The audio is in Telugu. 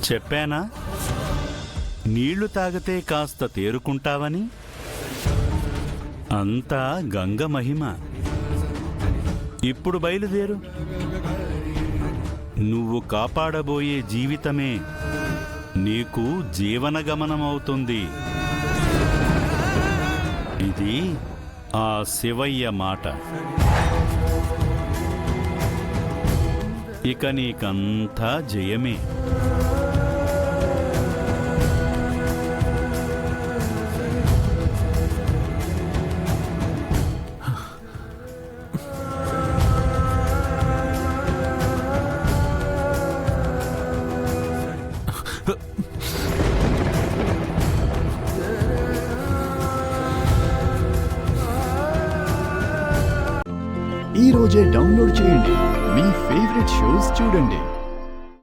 చెప్పానా నీళ్లు తాగితే కాస్త తేరుకుంటావని? అంతా గంగ మహిమ. ఇప్పుడు బయలుదేరు. నువ్వు కాపాడబోయే జీవితమే నీకు జీవనగమనమవుతుంది. ఇది ఆ శివయ్య మాట. ఇక నీకంతా జయమే. ఈ రోజే డౌన్లోడ్ చేయండి. మీ ఫేవరెట్ షోస్ చూడండి.